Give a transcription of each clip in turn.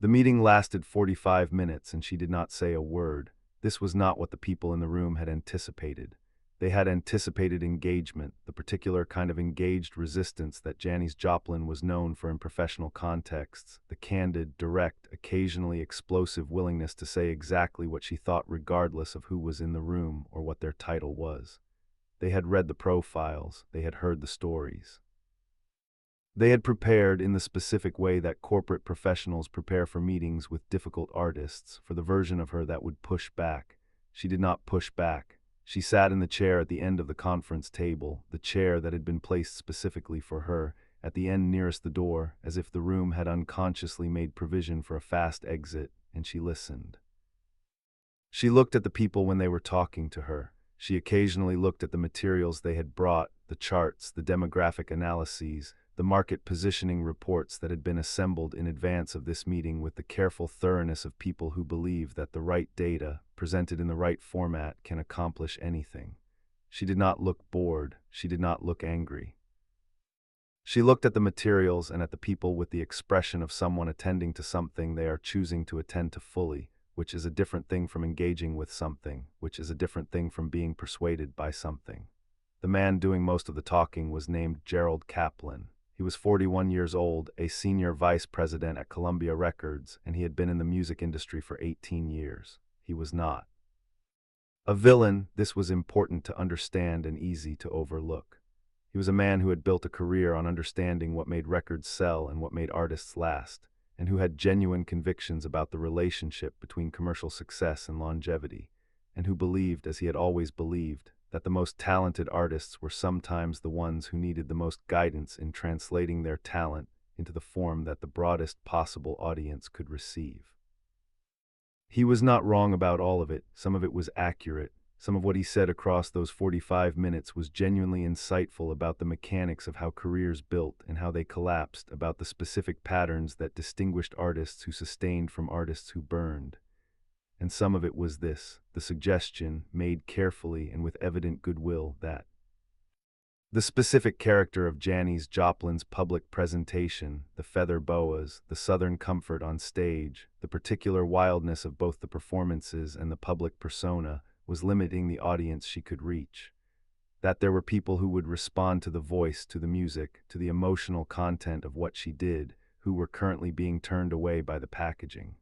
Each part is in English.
The meeting lasted 45 minutes and she did not say a word. This was not what the people in the room had anticipated. They had anticipated engagement, the particular kind of engaged resistance that Janis Joplin was known for in professional contexts, the candid, direct, occasionally explosive willingness to say exactly what she thought regardless of who was in the room or what their title was. They had read the profiles, they had heard the stories. They had prepared in the specific way that corporate professionals prepare for meetings with difficult artists, for the version of her that would push back. She did not push back. She sat in the chair at the end of the conference table, the chair that had been placed specifically for her, at the end nearest the door, as if the room had unconsciously made provision for a fast exit, and she listened. She looked at the people when they were talking to her. She occasionally looked at the materials they had brought, the charts, the demographic analyses, the market positioning reports that had been assembled in advance of this meeting with the careful thoroughness of people who believe that the right data, presented in the right format, can accomplish anything. She did not look bored. She did not look angry. She looked at the materials and at the people with the expression of someone attending to something they are choosing to attend to fully, which is a different thing from engaging with something, which is a different thing from being persuaded by something. The man doing most of the talking was named Gerald Kaplan. He was 41 years old, a senior vice president at Columbia Records, and he had been in the music industry for 18 years. He was not a villain. This was important to understand and easy to overlook. He was a man who had built a career on understanding what made records sell and what made artists last, and who had genuine convictions about the relationship between commercial success and longevity, and who believed, as he had always believed, that the most talented artists were sometimes the ones who needed the most guidance in translating their talent into the form that the broadest possible audience could receive. He was not wrong about all of it. Some of it was accurate. Some of what he said across those 45 minutes was genuinely insightful about the mechanics of how careers built and how they collapsed, about the specific patterns that distinguished artists who sustained from artists who burned. And some of it was this, the suggestion, made carefully and with evident goodwill, that the specific character of Janis Joplin's public presentation, the feather boas, the southern comfort on stage, the particular wildness of both the performances and the public persona, was limiting the audience she could reach. That there were people who would respond to the voice, to the music, to the emotional content of what she did, who were currently being turned away by the packaging.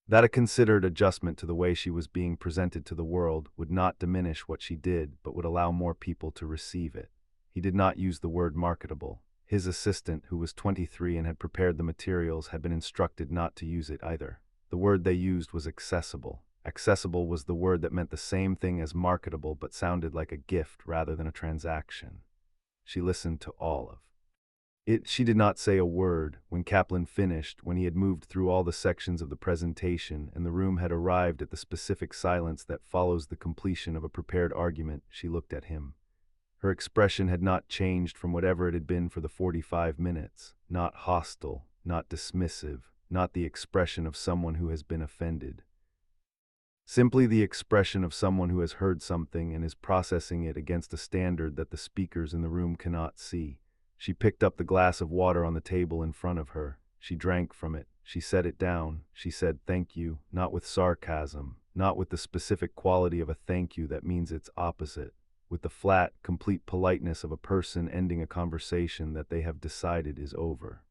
That a considered adjustment to the way she was being presented to the world would not diminish what she did, but would allow more people to receive it. He did not use the word marketable. His assistant, who was 23 and had prepared the materials, had been instructed not to use it either. The word they used was accessible. Accessible was the word that meant the same thing as marketable, but sounded like a gift rather than a transaction. She listened to all of it. She did not say a word. When Kaplan finished, when he had moved through all the sections of the presentation and the room had arrived at the specific silence that follows the completion of a prepared argument, she looked at him. Her expression had not changed from whatever it had been for the 45 minutes, not hostile, not dismissive, not the expression of someone who has been offended. Simply the expression of someone who has heard something and is processing it against a standard that the speakers in the room cannot see. She picked up the glass of water on the table in front of her. She drank from it. She set it down. She said thank you, not with sarcasm, not with the specific quality of a thank you that means its opposite, with the flat, complete politeness of a person ending a conversation that they have decided is over.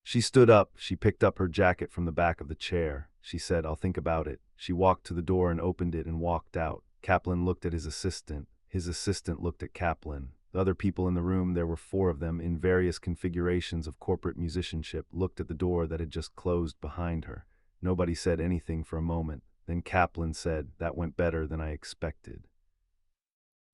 She stood up. She picked up her jacket from the back of the chair. She said, "I'll think about it." She walked to the door and opened it and walked out. Kaplan looked at his assistant. His assistant looked at Kaplan. The other people in the room, there were 4 of them in various configurations of corporate musicianship, looked at the door that had just closed behind her. Nobody said anything for a moment. Then Kaplan said, "That went better than I expected."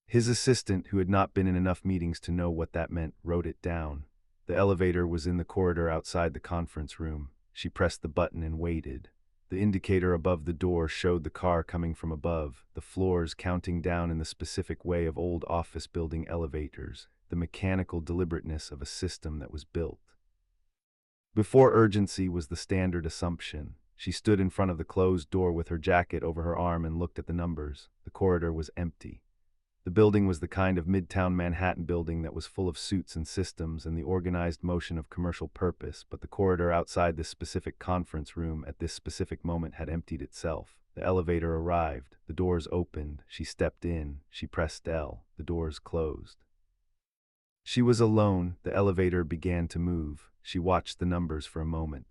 His assistant, who had not been in enough meetings to know what that meant, wrote it down. The elevator was in the corridor outside the conference room. She pressed the button and waited. The indicator above the door showed the car coming from above, the floors counting down in the specific way of old office building elevators, the mechanical deliberateness of a system that was built before urgency was the standard assumption. She stood in front of the closed door with her jacket over her arm and looked at the numbers. The corridor was empty. The building was the kind of midtown Manhattan building that was full of suits and systems and the organized motion of commercial purpose, but the corridor outside this specific conference room at this specific moment had emptied itself. The elevator arrived, the doors opened, she stepped in, she pressed L, the doors closed. She was alone, the elevator began to move, she watched the numbers for a moment.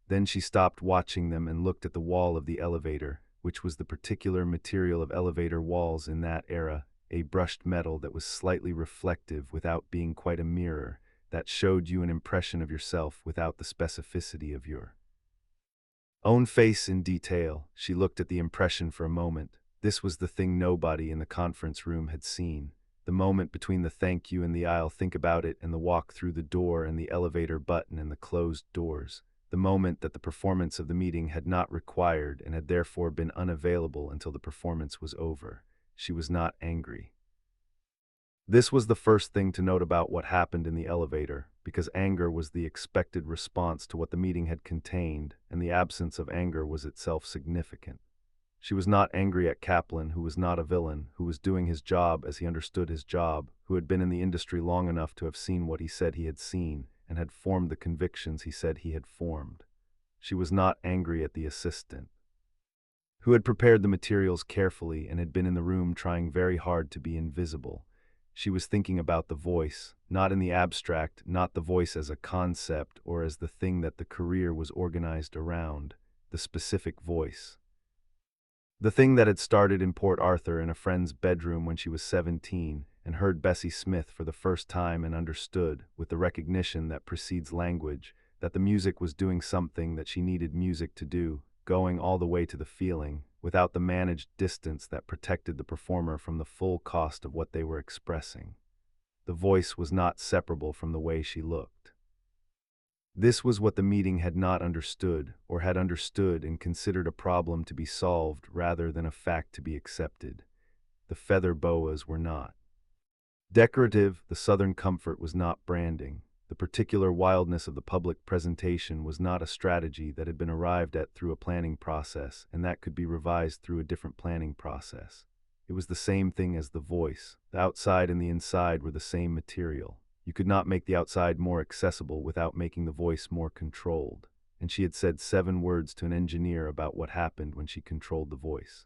Then she stopped watching them and looked at the wall of the elevator, which was the particular material of elevator walls in that era, a brushed metal that was slightly reflective without being quite a mirror, that showed you an impression of yourself without the specificity of your own face in detail. She looked at the impression for a moment. This was the thing nobody in the conference room had seen. The moment between the thank you and the I'll think about it and the walk through the door and the elevator button and the closed doors. The moment that the performance of the meeting had not required and had therefore been unavailable until the performance was over. She was not angry. This was the first thing to note about what happened in the elevator, because anger was the expected response to what the meeting had contained, and the absence of anger was itself significant. She was not angry at Kaplan, who was not a villain, who was doing his job as he understood his job, who had been in the industry long enough to have seen what he said he had seen, and had formed the convictions he said he had formed. She was not angry at the assistant, who had prepared the materials carefully and had been in the room trying very hard to be invisible. She was thinking about the voice, not in the abstract, not the voice as a concept or as the thing that the career was organized around, the specific voice. The thing that had started in Port Arthur in a friend's bedroom when she was 17 and heard Bessie Smith for the first time and understood, with the recognition that precedes language, that the music was doing something that she needed music to do, going all the way to the feeling, without the managed distance that protected the performer from the full cost of what they were expressing. The voice was not separable from the way she looked. This was what the meeting had not understood, or had understood and considered a problem to be solved rather than a fact to be accepted. The feather boas were not decorative, the Southern comfort was not branding. The particular wildness of the public presentation was not a strategy that had been arrived at through a planning process and that could be revised through a different planning process. It was the same thing as the voice. The outside and the inside were the same material. You could not make the outside more accessible without making the voice more controlled. And she had said 7 words to an engineer about what happened when she controlled the voice.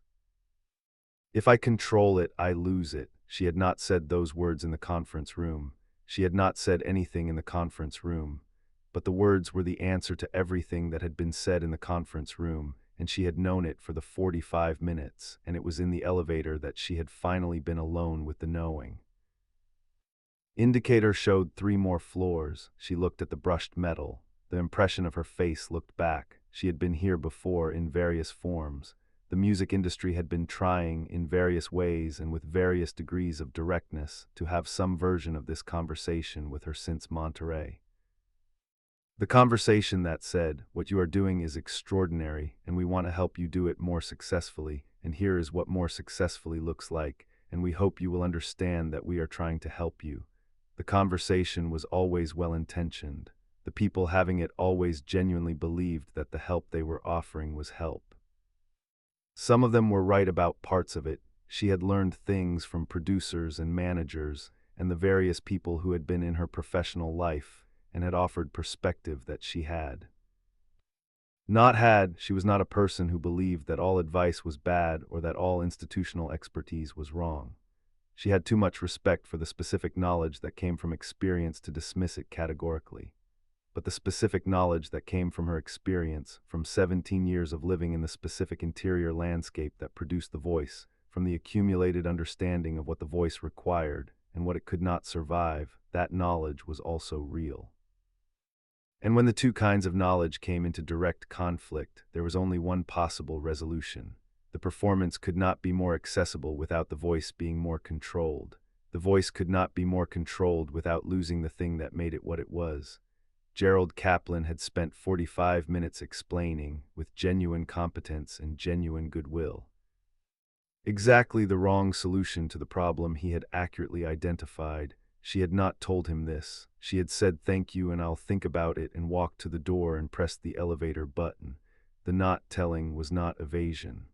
If I control it, I lose it. She had not said those words in the conference room. She had not said anything in the conference room. But the words were the answer to everything that had been said in the conference room, and she had known it for the 45 minutes, and it was in the elevator that she had finally been alone with the knowing. Indicator showed 3 more floors. She looked at the brushed metal. The impression of her face looked back. She had been here before in various forms. The music industry had been trying, in various ways and with various degrees of directness, to have some version of this conversation with her since Monterey. The conversation that said, "What you are doing is extraordinary, and we want to help you do it more successfully, and here is what more successfully looks like, and we hope you will understand that we are trying to help you." The conversation was always well-intentioned. The people having it always genuinely believed that the help they were offering was help. Some of them were right about parts of it. She had learned things from producers and managers and the various people who had been in her professional life and had offered perspective that she had not had. She was not a person who believed that all advice was bad or that all institutional expertise was wrong. She had too much respect for the specific knowledge that came from experience to dismiss it categorically. But the specific knowledge that came from her experience, from 17 years of living in the specific interior landscape that produced the voice, from the accumulated understanding of what the voice required and what it could not survive, that knowledge was also real. And when the 2 kinds of knowledge came into direct conflict, there was only one possible resolution. The performance could not be more accessible without the voice being more controlled. The voice could not be more controlled without losing the thing that made it what it was. Gerald Kaplan had spent 45 minutes explaining, with genuine competence and genuine goodwill, exactly the wrong solution to the problem he had accurately identified. She had not told him this. She had said thank you and I'll think about it and walked to the door and pressed the elevator button. The not telling was not evasion.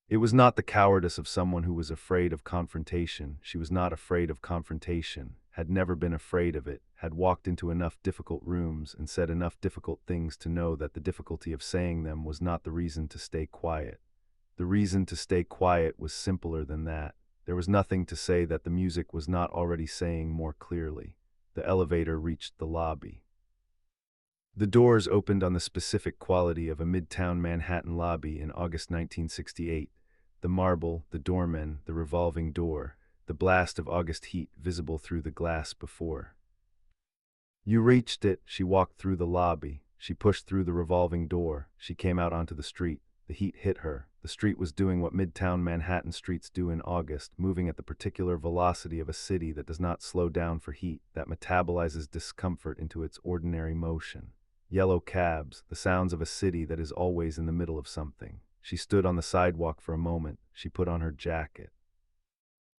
It was not the cowardice of someone who was afraid of confrontation. She was not afraid of confrontation, had never been afraid of it, had walked into enough difficult rooms and said enough difficult things to know that the difficulty of saying them was not the reason to stay quiet. The reason to stay quiet was simpler than that. There was nothing to say that the music was not already saying more clearly. The elevator reached the lobby. The doors opened on the specific quality of a midtown Manhattan lobby in August 1968. The marble, the doorman, the revolving door, the blast of August heat visible through the glass before. You reached it. She walked through the lobby. She pushed through the revolving door. She came out onto the street. The heat hit her. The street was doing what midtown Manhattan streets do in August, moving at the particular velocity of a city that does not slow down for heat, that metabolizes discomfort into its ordinary motion. Yellow cabs, the sounds of a city that is always in the middle of something. She stood on the sidewalk for a moment. She put on her jacket.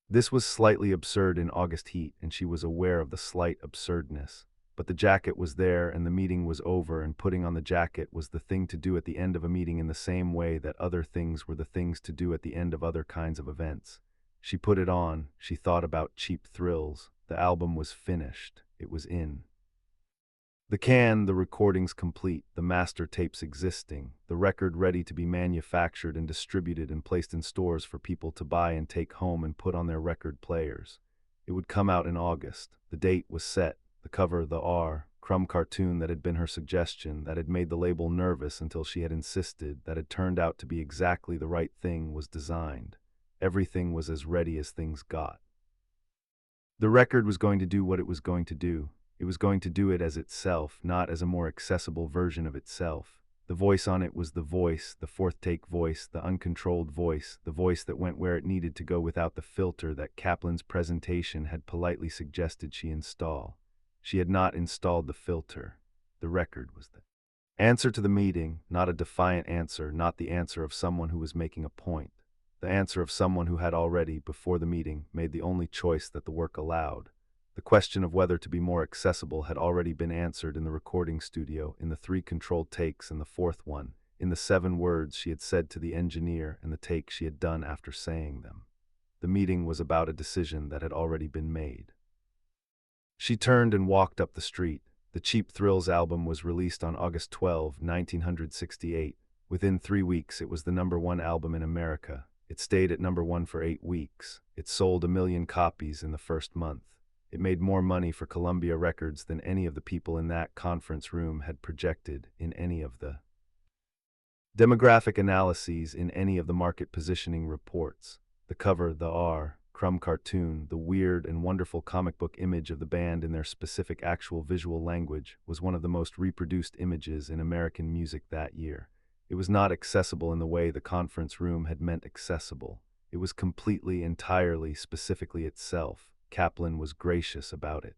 This was slightly absurd in August heat, and she was aware of the slight absurdness. But the jacket was there, and the meeting was over, and putting on the jacket was the thing to do at the end of a meeting in the same way that other things were the things to do at the end of other kinds of events. She put it on. She thought about cheap thrills. The album was finished. It was in. The recordings complete, the master tapes existing, the record ready to be manufactured and distributed and placed in stores for people to buy and take home and put on their record players. It would come out in August. The date was set. The cover, the crumb cartoon that had been her suggestion, that had made the label nervous until she had insisted, that had turned out to be exactly the right thing, was designed. Everything was as ready as things got. The record was going to do what it was going to do. It was going to do it as itself, not as a more accessible version of itself. The voice on it was the voice, the fourth take voice, the uncontrolled voice, the voice that went where it needed to go without the filter that Kaplan's presentation had politely suggested she install. She had not installed the filter. The record was the answer to the meeting, not a defiant answer, not the answer of someone who was making a point. The answer of someone who had already, before the meeting, made the only choice that the work allowed. The question of whether to be more accessible had already been answered in the recording studio, in the 3 controlled takes and the 4th one, in the 7 words she had said to the engineer and the take she had done after saying them. The meeting was about a decision that had already been made. She turned and walked up the street. The Cheap Thrills album was released on August 12, 1968. Within 3 weeks, it was the #1 album in America. It stayed at #1 for 8 weeks. It sold 1 million copies in the first month. It made more money for Columbia Records than any of the people in that conference room had projected in any of the demographic analyses, in any of the market positioning reports. The cover, the crumb cartoon, the weird and wonderful comic book image of the band in their specific actual visual language, was one of the most reproduced images in American music that year. It was not accessible in the way the conference room had meant accessible. It was completely, entirely, specifically itself. Kaplan was gracious about it.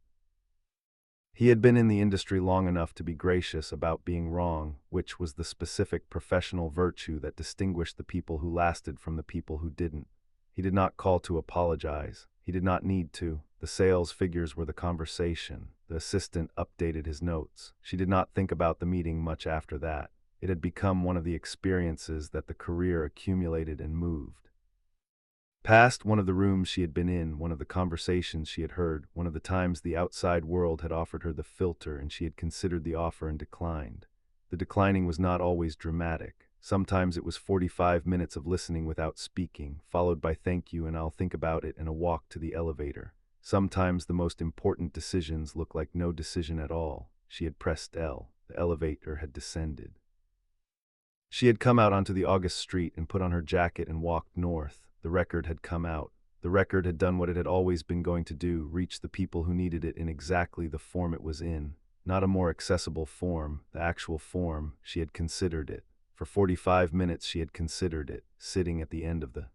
He had been in the industry long enough to be gracious about being wrong, which was the specific professional virtue that distinguished the people who lasted from the people who didn't. He did not call to apologize. He did not need to. The sales figures were the conversation. The assistant updated his notes. She did not think about the meeting much after that. It had become one of the experiences that the career accumulated and moved. Past one of the rooms she had been in, one of the conversations she had heard, one of the times the outside world had offered her the filter and she had considered the offer and declined. The declining was not always dramatic. Sometimes it was 45 minutes of listening without speaking, followed by thank you and I'll think about it and a walk to the elevator. Sometimes the most important decisions looked like no decision at all. She had pressed L. The elevator had descended. She had come out onto the August street and put on her jacket and walked north. The record had come out. The record had done what it had always been going to do, reach the people who needed it in exactly the form it was in. Not a more accessible form, the actual form. She had considered it. For 45 minutes she had considered it, sitting at the end of the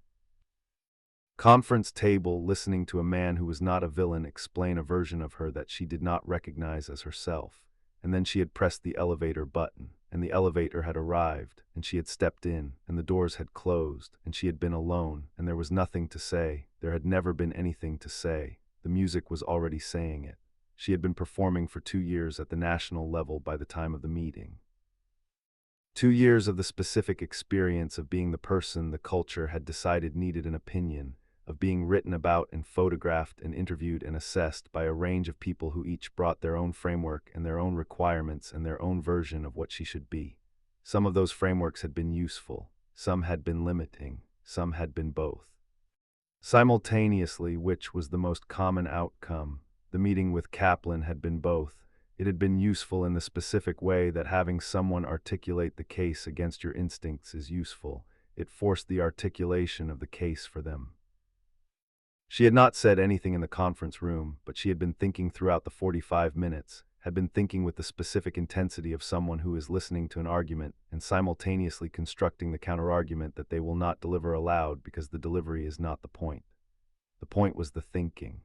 conference table, listening to a man who was not a villain explain a version of her that she did not recognize as herself. And then she had pressed the elevator button, and the elevator had arrived, and she had stepped in, and the doors had closed, and she had been alone, and there was nothing to say. There had never been anything to say. The music was already saying it. She had been performing for 2 years at the national level by the time of the meeting. 2 years of the specific experience of being the person the culture had decided needed an opinion, of being written about and photographed and interviewed and assessed by a range of people who each brought their own framework and their own requirements and their own version of what she should be. Some of those frameworks had been useful, some had been limiting, some had been both. Simultaneously, which was the most common outcome, the meeting with Kaplan had been both. It had been useful in the specific way that having someone articulate the case against your instincts is useful. It forced the articulation of the case for them. She had not said anything in the conference room, but she had been thinking throughout the 45 minutes, had been thinking with the specific intensity of someone who is listening to an argument and simultaneously constructing the counterargument that they will not deliver aloud because the delivery is not the point. The point was the thinking.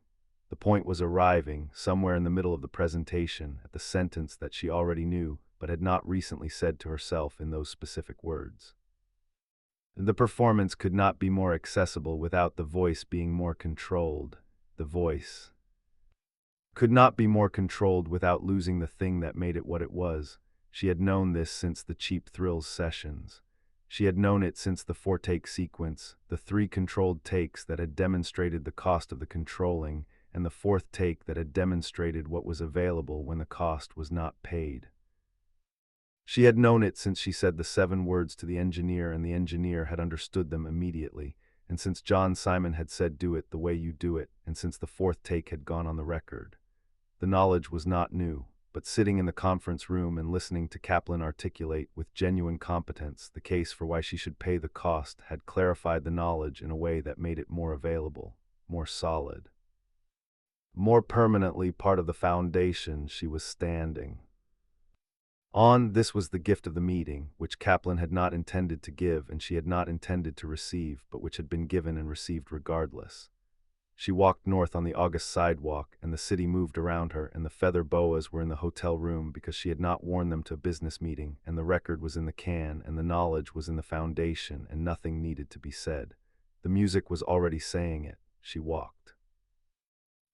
The point was arriving, somewhere in the middle of the presentation, at the sentence that she already knew, but had not recently said to herself in those specific words. The performance could not be more accessible without the voice being more controlled. The voice could not be more controlled without losing the thing that made it what it was. She had known this since the Cheap Thrills sessions. She had known it since the 4-take sequence, the 3 controlled takes that had demonstrated the cost of the controlling, and the 4th take that had demonstrated what was available when the cost was not paid. She had known it since she said the 7 words to the engineer and the engineer had understood them immediately, and since John Simon had said do it the way you do it, and since the 4th take had gone on the record. The knowledge was not new, but sitting in the conference room and listening to Kaplan articulate with genuine competence the case for why she should pay the cost had clarified the knowledge in a way that made it more available, more solid, more permanently part of the foundation she was standing on. This was the gift of the meeting, which Kaplan had not intended to give and she had not intended to receive, but which had been given and received regardless. She walked north on the August sidewalk, and the city moved around her, and the feather boas were in the hotel room because she had not worn them to a business meeting, and the record was in the can, and the knowledge was in the foundation, and nothing needed to be said. The music was already saying it. She walked.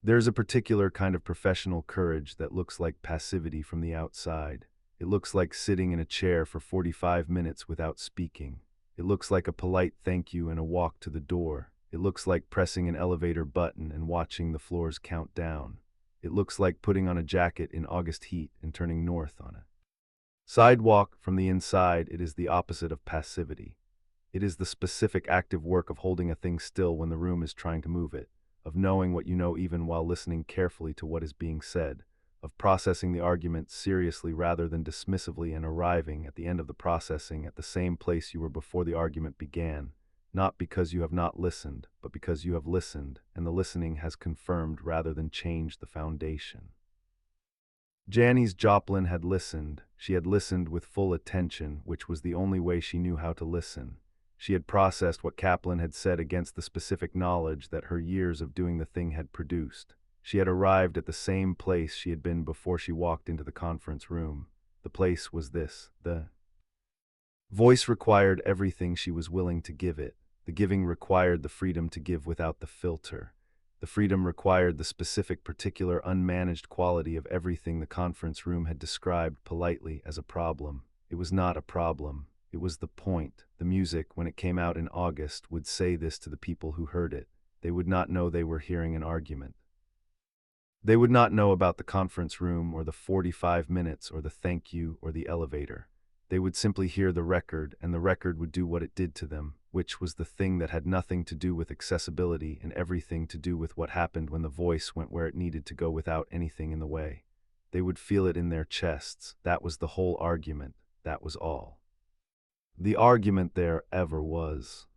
There is a particular kind of professional courage that looks like passivity from the outside. It looks like sitting in a chair for 45 minutes without speaking. It looks like a polite thank you and a walk to the door. It looks like pressing an elevator button and watching the floors count down. It looks like putting on a jacket in August heat and turning north on a sidewalk. From the inside, it is the opposite of passivity. It is the specific active work of holding a thing still when the room is trying to move it, of knowing what you know even while listening carefully to what is being said, of processing the argument seriously rather than dismissively and arriving at the end of the processing at the same place you were before the argument began. Not because you have not listened, but because you have listened, and the listening has confirmed rather than changed the foundation. Janis Joplin had listened. She had listened with full attention, which was the only way she knew how to listen. She had processed what Kaplan had said against the specific knowledge that her years of doing the thing had produced. She had arrived at the same place she had been before she walked into the conference room. The place was this. The voice required everything she was willing to give it. The giving required the freedom to give without the filter. The freedom required the specific, particular, unmanaged quality of everything the conference room had described politely as a problem. It was not a problem. It was the point. The music, when it came out in August, would say this to the people who heard it. They would not know they were hearing an argument. They would not know about the conference room or the 45 minutes or the thank you or the elevator. They would simply hear the record, and the record would do what it did to them, which was the thing that had nothing to do with accessibility and everything to do with what happened when the voice went where it needed to go without anything in the way. They would feel it in their chests. That was the whole argument. That was all the argument there ever was.